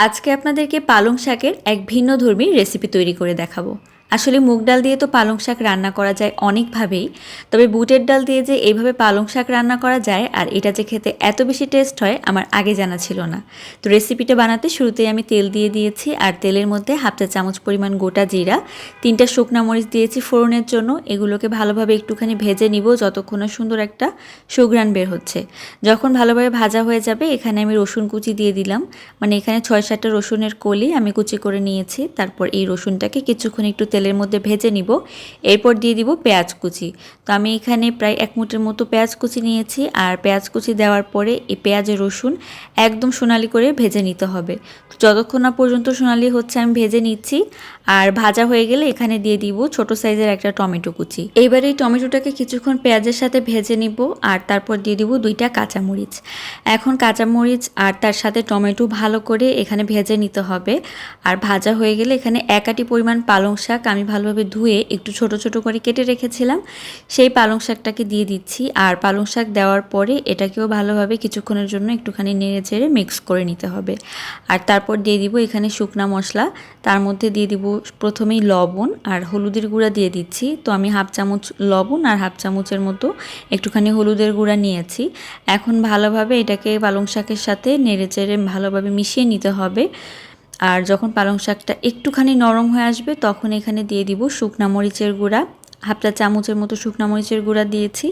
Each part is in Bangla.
আজকে আপনাদেরকে পালং শাকের এক ভিন্নধর্মী রেসিপি তৈরি করে দেখাবো। আসলে মুগ ডাল দিয়ে তো পালং শাক রান্না করা যায় অনেকভাবেই, তবে বুটের ডাল দিয়ে যে এইভাবে পালং শাক রান্না করা যায় আর এটা যে খেতে এত বেশি টেস্ট হয় আমার আগে জানা ছিল না। তো রেসিপিটা বানাতে শুরুতেই আমি তেল দিয়ে দিয়েছি, আর তেলের মধ্যে হাফ চা চামচ পরিমাণ গোটা জিরা, 3টা শুকনা মরিচ দিয়েছি ফোড়নের জন্য। এগুলোকে ভালোভাবে একটুখানি ভেজে নিব যতক্ষণ না সুন্দর একটা সুঘ্রাণ বের হচ্ছে। যখন ভালোভাবে ভাজা হয়ে যাবে এখানে আমি রসুন কুচি দিয়ে দিলাম, মানে এখানে 6-7টা রসুনের কলি আমি কুচি করে নিয়েছি। তারপর এই রসুনটাকে কিছুক্ষণ একটু তেলের মধ্যে ভেজে নিব। এরপর দিয়ে দিব পেঁয়াজ কুচি। তো আমি এখানে প্রায় 1 মুঠের মতো পেঁয়াজ কুচি নিয়েছি, আর পেঁয়াজ কুচি দেওয়ার পরে এই পেঁয়াজের রসুন একদম সোনালি করে ভেজে নিতে হবে। তো যতক্ষণ না পর্যন্ত সোনালি হচ্ছে আমি ভেজে নিচ্ছি। আর ভাজা হয়ে গেলে এখানে দিয়ে দিব ছোট সাইজের একটা টমেটো কুচি। এইবার এই টমেটোটাকে কিছুক্ষণ পেঁয়াজের সাথে ভেজে নিব, আর তারপর দিয়ে দিব 2টা কাঁচামরিচ। এখন কাঁচামরিচ আর তার সাথে টমেটো ভালো করে এখানে ভেজে নিতে হবে। আর ভাজা হয়ে গেলে এখানে 1 আটি পরিমাণ পালং শাক আমি ভালোভাবে ধুয়ে একটু ছোট ছোট করে কেটে রেখেছিলাম, সেই পালং শাকটাকে দিয়ে দিচ্ছি। আর পালং শাক দেওয়ার পরে এটাকেও ভালোভাবে কিছুক্ষণের জন্য একটুখানি নেড়ে চেড়ে মিক্স করে নিতে হবে। আর তারপর দিয়ে দিব এখানে শুকনা মশলা, তার মধ্যে দিয়ে দিব প্রথমেই লবণ আর হলুদের গুঁড়া দিয়ে দিচ্ছি। তো আমি হাফ চামচ লবণ আর হাফ চামচের মতো একটুখানি হলুদের গুঁড়া নিয়েছি। এখন ভালোভাবে এটাকে পালং শাকের সাথে নেড়ে চেড়ে ভালোভাবে মিশিয়ে নিতে হবে। আর যখন পালং শাকটা একটুখানি নরম হয়ে আসবে তখন এখানে দিয়ে দিব শুকনা মরিচের গুঁড়া, হাফ চা চামচের মতো শুকনা মরিচের গুঁড়া দিয়েছি।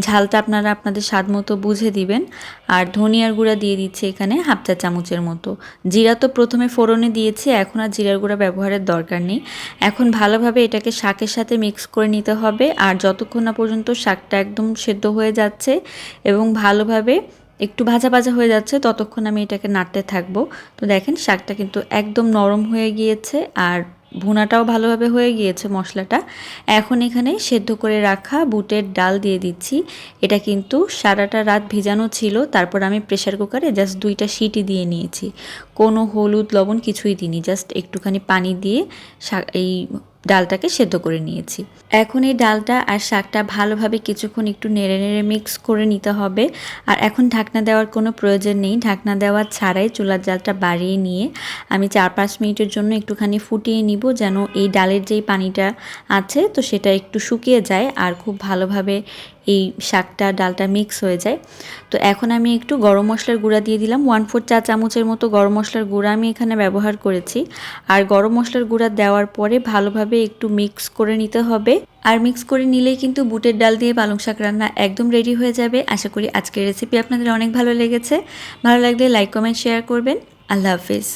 ঝালটা আপনারা আপনাদের স্বাদ মতো বুঝে দিবেন। আর ধনিয়ার গুঁড়া দিয়ে দিচ্ছি এখানে হাফ চা চামচের মতো। জিরা তো প্রথমে ফোড়নে দিয়েছি, এখন আর জিরার গুঁড়া ব্যবহারের দরকার নেই। এখন ভালোভাবে এটাকে শাকের সাথে মিক্স করে নিতে হবে। আর যতক্ষণ না পর্যন্ত শাকটা একদম সেদ্ধ হয়ে যাচ্ছে এবং ভালোভাবে একটু ভাজা ভাজা হয়ে যাচ্ছে ততক্ষণ আমি এটাকে নাড়তে থাকবো। তো দেখেন শাকটা কিন্তু একদম নরম হয়ে গিয়েছে, আর ভুনাটাও ভালোভাবে হয়ে গিয়েছে মশলাটা। এখন এখানে সেদ্ধ করে রাখা বুটের ডাল দিয়ে দিচ্ছি। এটা কিন্তু সারাটা রাত ভিজানো ছিল, তারপর আমি প্রেসার কুকারে জাস্ট 2টা সিটি দিয়ে নিয়েছি। কোনো হলুদ লবণ কিছুই দিইনি, জাস্ট একটুখানি পানি দিয়ে এই ডালটাকে সেদ্ধ করে নিয়েছি। এখন এই ডালটা আর শাকটা ভালোভাবে কিছুক্ষণ একটু নেড়ে নেড়ে মিক্স করে নিতে হবে। আর এখন ঢাকনা দেওয়ার কোনো প্রয়োজন নেই, ঢাকনা দেওয়া ছাড়াই চুলার জালটা বাড়িয়ে নিয়ে আমি 4-5 মিনিটের জন্য একটুখানি ফুটিয়ে নিব, যেন এই ডালের যেই পানিটা আছে তো সেটা একটু শুকিয়ে যায় আর খুব ভালোভাবে এই শাকটা ডালটা মিক্স হয়ে যায়। তো এখন আমি একটু গরম মশলার গুঁড়া দিয়ে দিলাম, 1/4 চা চামচের মতো গরম মশলার গুঁড়া আমি এখানে ব্যবহার করেছি। আর গরম মশলার গুঁড়া দেওয়ার পরে ভালোভাবে একটু মিক্স করে নিতে হবে। আর মিক্স করে নিলেই কিন্তু বুটের ডাল দিয়ে পালং শাক রান্না একদম রেডি হয়ে যাবে। আশা করি আজকের রেসিপি আপনাদের অনেক ভালো লেগেছে। ভালো লাগলে লাইক কমেন্ট শেয়ার করবেন। আল্লাহ হাফিজ।